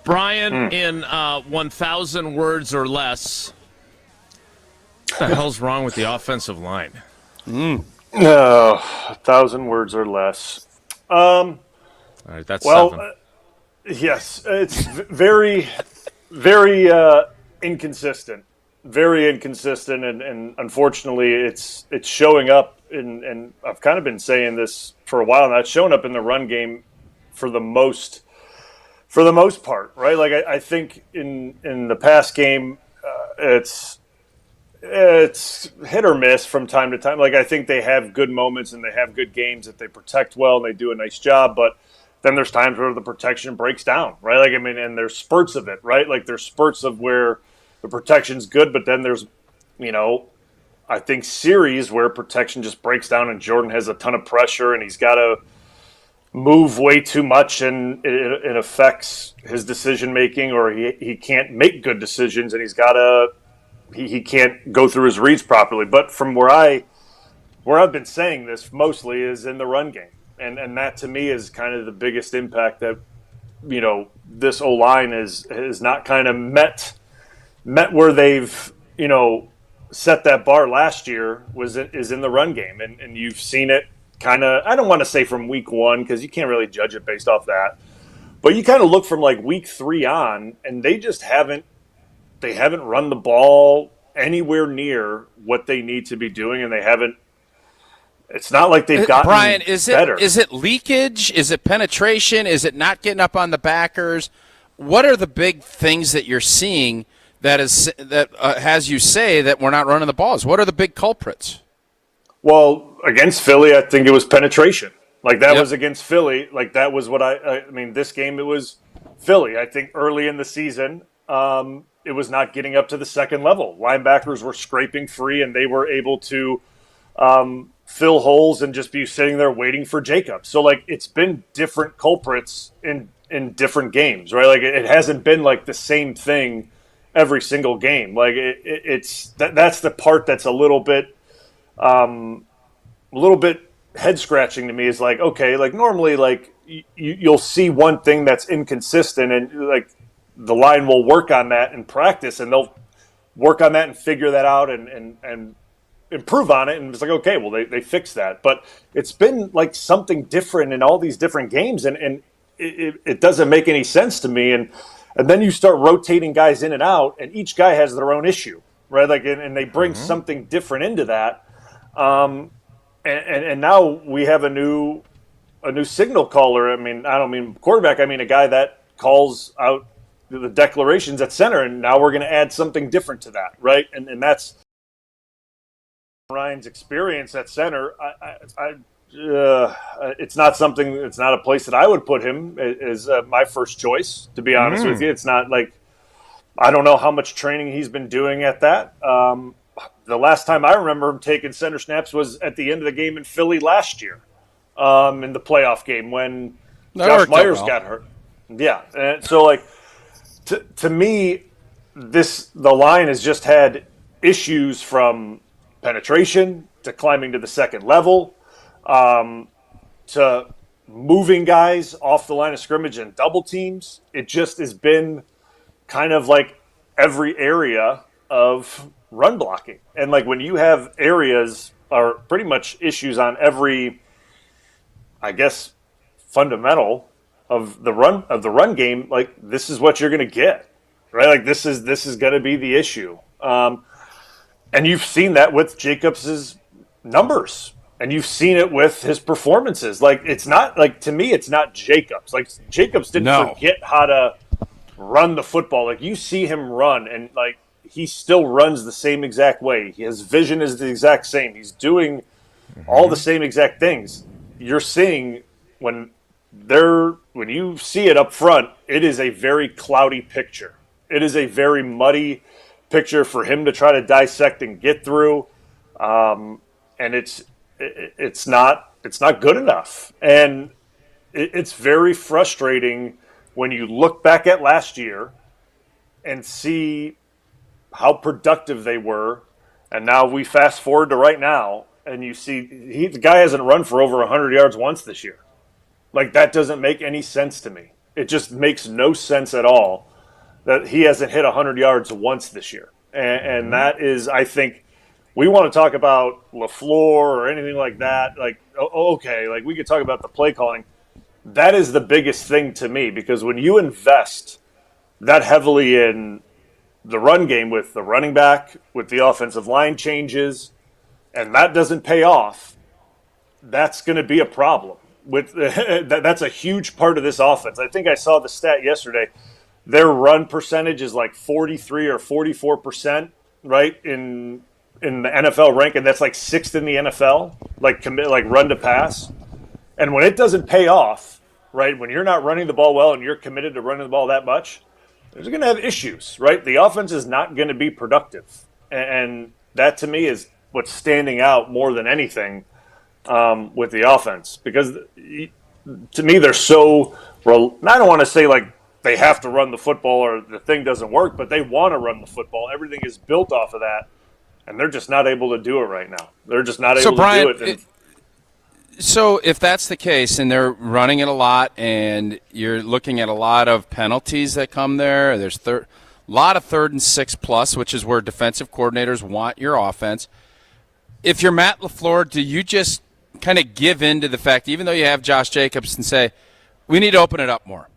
Bryan, in 1,000 words or less, what the hell's wrong with the offensive line? No, 1,000 words or less. All right, that's seven. Yes, it's very, very inconsistent. Very inconsistent, and unfortunately, it's showing up. And I've kind of been saying this for a while now. It's showing up in the run game for the most part, right? Like I think in the pass game, it's hit or miss from time to time. Like I think they have good moments and they have good games that they protect well and they do a nice job, but then there's times where the protection breaks down, right? Like, I mean, and there's spurts of it, right? Like there's spurts of where the protection's good, but then there's, I think series where protection just breaks down and Jordan has a ton of pressure and he's got to move way too much and it affects his decision making, or he can't make good decisions and he can't go through his reads properly. But from where I've been saying this mostly is in the run game. And that to me is kind of the biggest impact that, this O-line is not kind of met where they've, set that bar last year is in the run game. And you've seen it kind of, I don't want to say from week one, because you can't really judge it based off that. But you kind of look from like week 3 on, and they just haven't run the ball anywhere near what they need to be doing, and they haven't. It's not like they've gotten Bryan, better. Is it leakage? Is it penetration? Is it not getting up on the backers? What are the big things that you're seeing that has you say that we're not running the balls? What are the big culprits? Well, against Philly, I think it was penetration. Like that was against Philly. Like that was what I mean, this game it was Philly. I think early in the season, it was not getting up to the second level. Linebackers were scraping free, and they were able to fill holes and just be sitting there waiting for Jacobs. So like it's been different culprits in different games, right? Like it hasn't been like the same thing every single game. Like that's the part that's a little bit head scratching to me. Is like, okay, like normally like you'll see one thing that's inconsistent, and like the line will work on that in practice, and they'll work on that and figure that out and improve on it. And it's like, okay, well, they fixed that. But it's been like something different in all these different games, and it doesn't make any sense to me. And then you start rotating guys in and out, and each guy has their own issue, right? Like, and they bring something different into that. And now we have a new signal caller. I mean, I don't mean quarterback. I mean a guy that calls out the declarations at center, and now we're going to add something different to that, right? And that's Ryan's experience at center. It's not something. It's not a place that I would put him as my first choice. To be honest with you, it's not like I don't know how much training he's been doing at that. The last time I remember him taking center snaps was at the end of the game in Philly last year, in the playoff game when Josh Myers got hurt. Yeah, and so like to me, the line has just had issues from penetration to climbing to the second level, to moving guys off the line of scrimmage and double teams. It just has been kind of like every area of run blocking. And like when you have areas or pretty much issues on every, I guess, fundamental of the run game, like this is what you're going to get, right? Like this is going to be the issue. And you've seen that with Jacobs' numbers, and you've seen it with his performances. Like it's not like, to me, it's not Jacobs. Like Jacobs didn't forget how to run the football. Like you see him run, and like he still runs the same exact way. His vision is the exact same. He's doing all the same exact things. You're seeing when you see it up front, it is a very cloudy picture. It is a very muddy picture for him to try to dissect and get through, and it's not good enough. And it's very frustrating when you look back at last year and see how productive they were, and now we fast forward to right now, and you see the guy hasn't run for over 100 yards once this year. Like that doesn't make any sense to me. It just makes no sense at all that he hasn't hit 100 yards once this year. And that is, I think, we want to talk about LaFleur or anything like that. Like, okay, like we could talk about the play calling. That is the biggest thing to me, because when you invest that heavily in the run game with the running back, with the offensive line changes, and that doesn't pay off, that's going to be a problem. That's a huge part of this offense. I think I saw the stat yesterday. Their run percentage is like 43 or 44%, right, in the NFL rank, and that's like sixth in the NFL, like run to pass. And when it doesn't pay off, right, when you're not running the ball well and you're committed to running the ball that much, there's going to have issues, right? The offense is not going to be productive. And that, to me, is what's standing out more than anything with the offense. Because, to me, they're so – I don't want to say, like, they have to run the football or the thing doesn't work, but they want to run the football. Everything is built off of that, and they're just not able to do it right now. They're just not able to do it. So if that's the case and they're running it a lot and you're looking at a lot of penalties that come there's a lot of 3rd and 6+, which is where defensive coordinators want your offense. If you're Matt LaFleur, do you just kind of give in to the fact, even though you have Josh Jacobs, and say, we need to open it up more?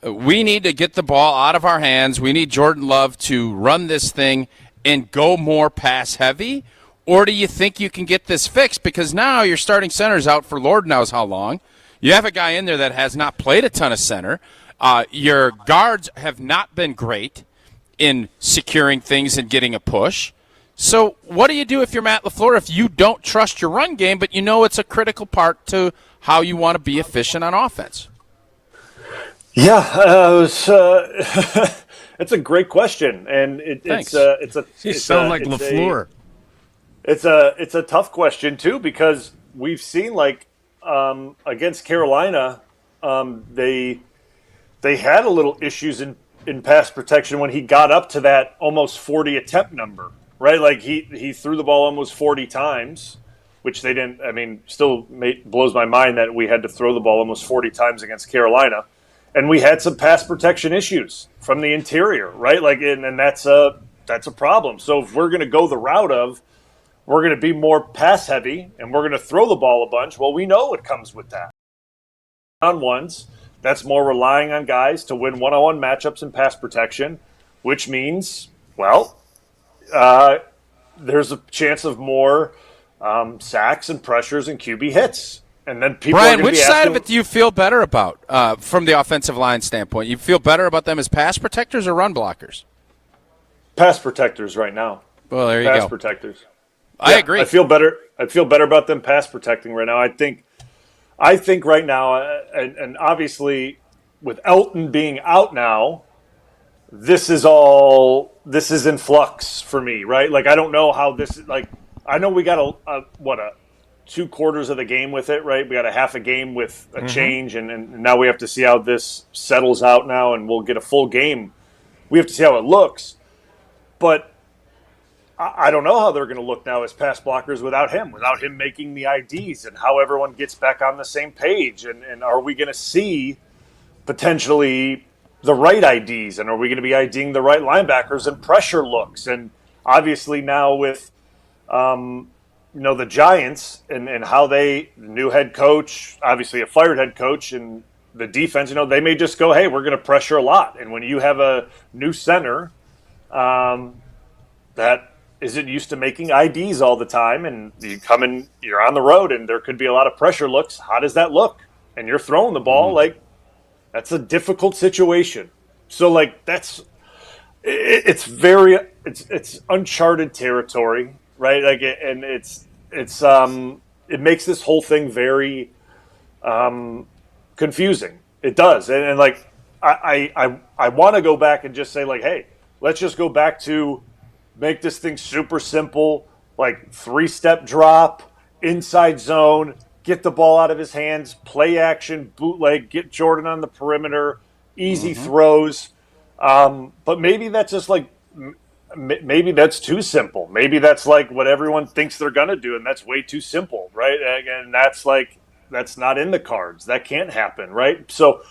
We need to get the ball out of our hands. We need Jordan Love to run this thing and go more pass heavy? Or do you think you can get this fixed? Because now your starting center's out for Lord knows how long. You have a guy in there that has not played a ton of center. Your guards have not been great in securing things and getting a push. So what do you do if you're Matt LaFleur if you don't trust your run game, but you know it's a critical part to how you want to be efficient on offense? Yeah, it's a great question, and it's You sound like LaFleur. It's a tough question too, because we've seen, like, against Carolina, they had a little issues in pass protection when he got up to that almost 40 attempt number, right? Like he threw the ball almost 40 times, which they didn't. I mean, still blows my mind that we had to throw the ball almost 40 times against Carolina, and we had some pass protection issues from the interior, right? Like, and that's a problem. So if we're going to go the route of we're going to be more pass heavy and we're going to throw the ball a bunch, well, we know what comes with that. On ones, that's more relying on guys to win one-on-one matchups and pass protection, which means, well, there's a chance of more sacks and pressures and QB hits. And then people Bryan, are which side of it do you feel better about from the offensive line standpoint? You feel better about them as pass protectors or run blockers? Pass protectors right now. Well, there you go. Pass protectors. I agree. I feel better. I feel better about them pass protecting right now. I think right now, and obviously with Elton being out now, this is in flux for me, right? Like, I don't know how this, like, I know we got a 2 quarters of the game with it, right? We got a half a game with a change, and now we have to see how this settles out now, and we'll get a full game. We have to see how it looks, but I don't know how they're going to look now as pass blockers without him making the IDs, and how everyone gets back on the same page. And are we going to see potentially the right IDs, and are we going to be IDing the right linebackers and pressure looks? And obviously now with, the Giants and how new head coach, obviously a fired head coach, and the defense, they may just go, hey, we're going to pressure a lot. And when you have a new center that isn't used to making IDs all the time, and you're on the road, and there could be a lot of pressure looks. How does that look? And you're throwing the ball, like, that's a difficult situation. So, like, it's uncharted territory, right? Like, and it makes this whole thing very confusing. It does, and like, I want to go back and just say, like, hey, let's just go back to make this thing super simple, like 3-step drop, inside zone, get the ball out of his hands, play action, bootleg, get Jordan on the perimeter, easy throws. But maybe that's just like, maybe that's too simple. Maybe that's like what everyone thinks they're going to do, and that's way too simple, right? And that's not in the cards. That can't happen, right? So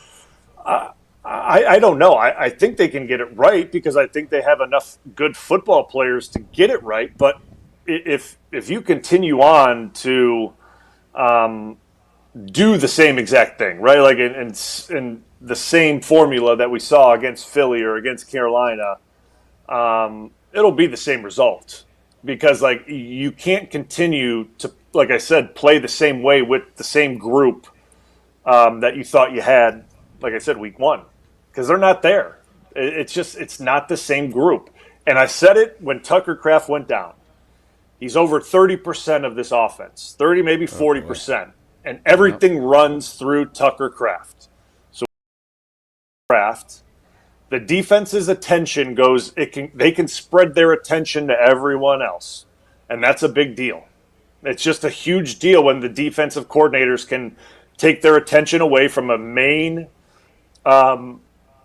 I don't know. I think they can get it right because I think they have enough good football players to get it right. But if you continue on to do the same exact thing, right? Like in the same formula that we saw against Philly or against Carolina, it'll be the same result because like you can't continue to, like I said, play the same way with the same group that you thought you had, like I said, week one, because they're not there. It's not the same group. And I said it when Tucker Kraft went down. He's over 30% of this offense, 30, maybe 40%. And everything runs through Tucker Kraft. So Kraft, the defense's attention goes, they can spread their attention to everyone else. And that's a big deal. It's just a huge deal when the defensive coordinators can take their attention away from a main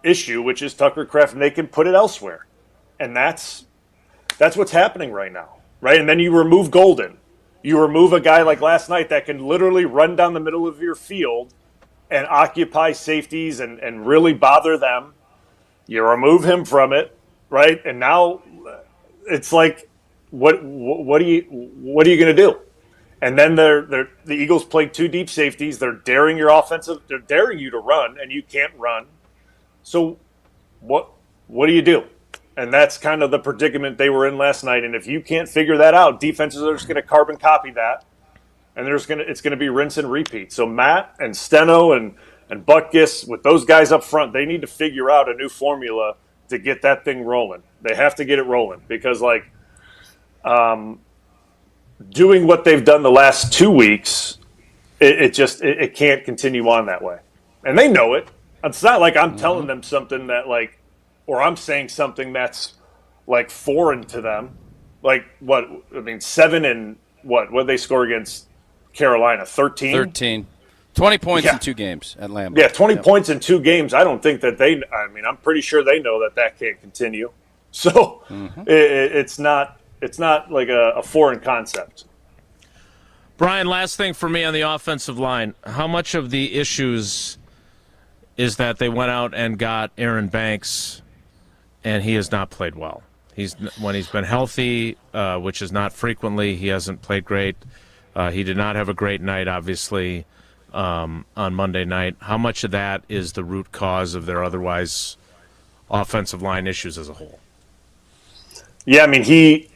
issue, which is Tucker Kraft, and they can put it elsewhere. And that's what's happening right now, right? And then you remove Golden. You remove a guy like last night that can literally run down the middle of your field and occupy safeties and really bother them. You remove him from it, right? And now it's like, what are you going to do? And then the Eagles played two deep safeties. They're daring your offensive. They're daring you to run, and you can't run. So what do you do? And that's kind of the predicament they were in last night. And if you can't figure that out, defenses are just going to carbon copy that, and it's going to be rinse and repeat. So Matt and Steno and Butkus, with those guys up front, they need to figure out a new formula to get that thing rolling. They have to get it rolling because, like, doing what they've done the last 2 weeks, it can't continue on that way. And they know it. It's not like I'm telling them something that, like, or I'm saying something that's, like, foreign to them. Like, 7 and what did they score against Carolina? 13? 13. 20 points in 2 games at Lambeau. Yeah, 20 points in 2 games. I don't think that I'm pretty sure they know that can't continue. So it's not like a foreign concept. Bryan, last thing for me on the offensive line. How much of the issues is that they went out and got Aaron Banks, and he has not played well? When he's been healthy, which is not frequently, he hasn't played great. He did not have a great night, obviously, on Monday night. How much of that is the root cause of their otherwise offensive line issues as a whole? Yeah, I mean, he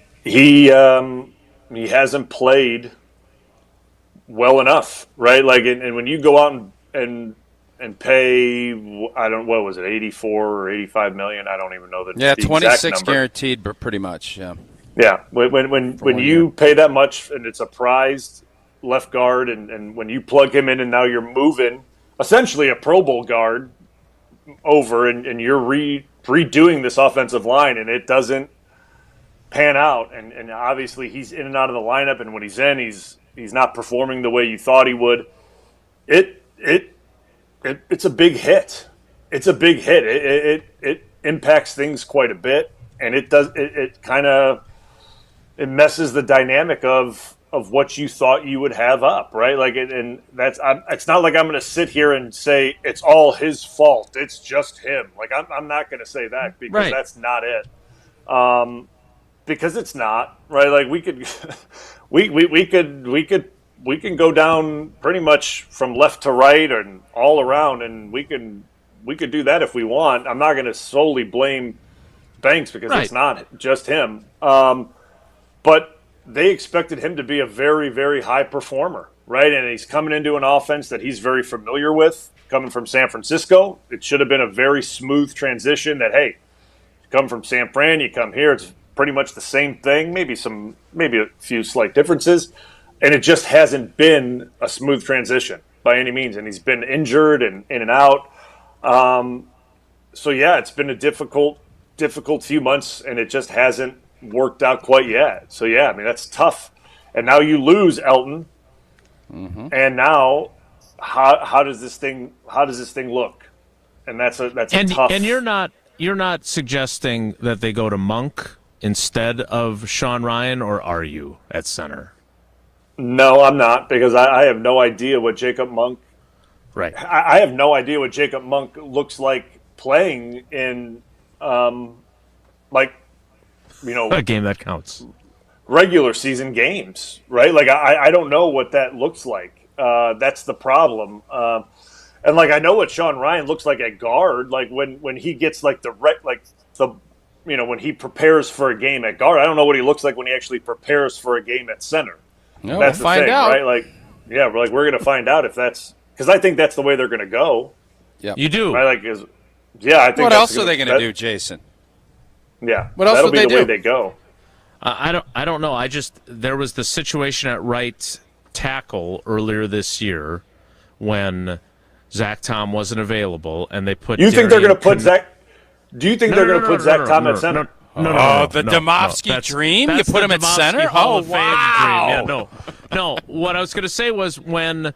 hasn't played well enough, right? Like, and when you go out and pay, what was it, 84 or 85 million? I don't even know the exact 26 number. guaranteed, but pretty much, yeah. Yeah, when you pay that much and it's a prized left guard, and when you plug him in and now you're moving essentially a Pro Bowl guard over, and you're redoing this offensive line, and it doesn't pan out, and obviously he's in and out of the lineup, and when he's in, he's not performing the way you thought he would. It's a big hit. It's a big hit. It impacts things quite a bit, and it messes the dynamic of what you thought you would have up, right? Like, and it's not like I'm going to sit here and say it's all his fault. It's just him. Like, I'm not going to say that because that's not it. Because it's not, right? Like, we can go down pretty much from left to right and all around, and we could do that if we want. I'm not going to solely blame Banks because it's not just him. But they expected him to be a very, very high performer, right? And he's coming into an offense that he's very familiar with, coming from San Francisco. It should have been a very smooth transition that, hey, you come from San Fran, you come here, it's pretty much the same thing, maybe a few slight differences. And it just hasn't been a smooth transition by any means. And he's been injured and in and out. So, yeah, it's been a difficult few months, and it just hasn't worked out quite yet. So, yeah, I mean, that's tough. And now you lose Elton. And now how does this thing look? And that's a tough. And you're not suggesting that they go to Monk instead of Sean Ryan, or are you at center? No, I'm not, because I have no idea what Jacob Monk Right. I have no idea what Jacob Monk looks like playing in, like, A game that counts. regular season games, right? Like, I don't know what that looks like. That's the problem. And like, I know what Sean Ryan looks like at guard. Like when he gets like when he prepares for a game at guard. I don't know what he looks like when he actually prepares for a game at center. No, That's we'll the find thing, out. right? Like, yeah, we're gonna find out if that's because I think that's the way they're gonna go. Yeah. You do. Right? Like, I think. What that's else are they going to do, Jason? Yeah. What else that'll would be they the do? way they go. I don't know. There was the situation at right tackle earlier this year when Zach Tom wasn't available, and they put. You think they're going to put Zach? Zach? Do you think they're going to put Zach Tom at center? No, the Domofsky dream? You put him at center? Hall Oh, of Fame wow. dream. Yeah, no. What I was going to say was when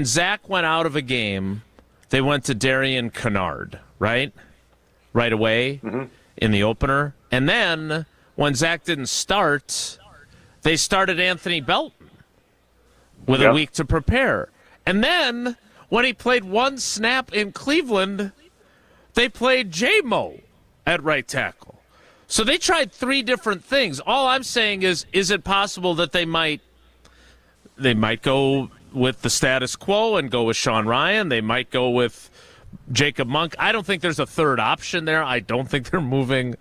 Zach went out of a game, they went to Darian Kennard, right away in the opener, and then when Zach didn't start, they started Anthony Belton with a week to prepare, and then when he played one snap in Cleveland, they played J-Mo at right tackle. So they tried three different things. All I'm saying is it possible that they might go with the status quo and go with Sean Ryan? They might go with Jacob Monk. I don't think there's a third option there. I don't think they're moving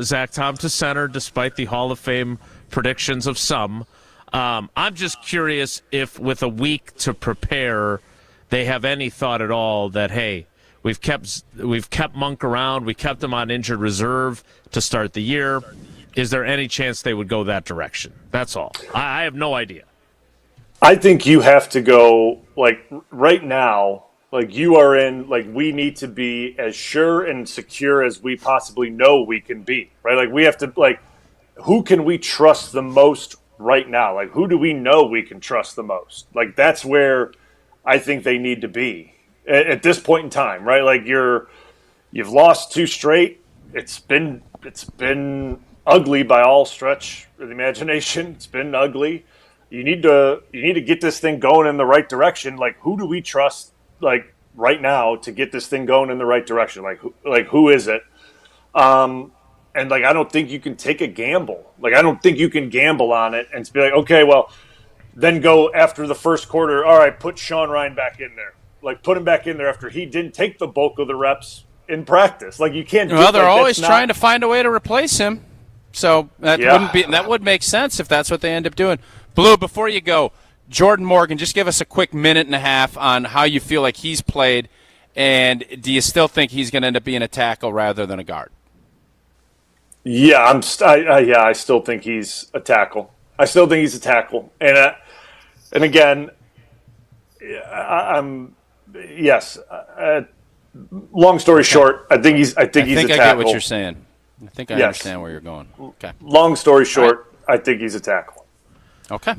Zach Tom to center, despite the Hall of Fame predictions of some. I'm just curious if with a week to prepare, they have any thought at all that, hey, we've kept Monk around, we kept him on injured reserve to start the year. Is there any chance they would go that direction? That's all. I have no idea. I think you have to go, like, right now, like, you are in, like, we need to be as sure and secure as we possibly know we can be, right? Like, we have to, like, who can we trust the most right now? Like, who do we know we can trust the most? Like, that's where I think they need to be at this point in time, right? Like, you've lost 2 straight. It's been ugly by all stretch of the imagination. It's been ugly. You need to get this thing going in the right direction. Like, who do we trust, like, right now to get this thing going in the right direction? Like who is it? And, like, I don't think you can take a gamble. Like, I don't think you can gamble on it and be like, okay, well, then go after the first quarter. All right, put Sean Ryan back in there. Like, put him back in there after he didn't take the bulk of the reps in practice. Like, you can't. Well, they're always trying to find a way to replace him. So that would make sense if that's what they end up doing. Blue, before you go, Jordan Morgan, just give us a quick minute and a half on how you feel like he's played, and do you still think he's going to end up being a tackle rather than a guard? Yeah, I still think he's a tackle. I still think he's a tackle, and again, yes. Long story short, I think he's a tackle. I get what you're saying. I think I understand where you're going. Okay. Long story short, I think he's a tackle. Okay.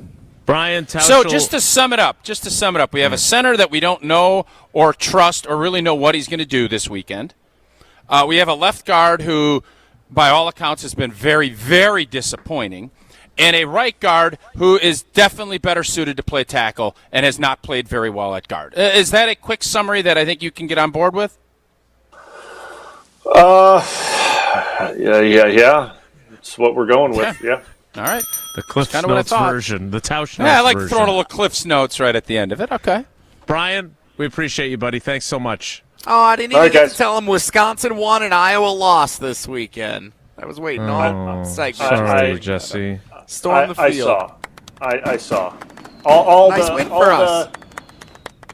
Bryan Tausch. So just to sum it up, we have a center that we don't know or trust or really know what he's going to do this weekend. We have a left guard who, by all accounts, has been very, very disappointing, and a right guard who is definitely better suited to play tackle and has not played very well at guard. Is that a quick summary that I think you can get on board with? Yeah. It's what we're going with. Yeah. All right. The Cliff's Notes version, the Tausch Notes version. Yeah, I like throwing a little Cliff's Notes right at the end of it. Okay. Bryan, we appreciate you, buddy. Thanks so much. Oh, I didn't even get to tell him Wisconsin won and Iowa lost this weekend. I was waiting on segment. Sorry, Jesse. Storm the field. I saw. All nice the, win all for the, us.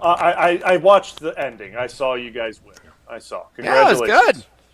I watched the ending. I saw you guys win. I saw. Yeah, it was Congratulations. good.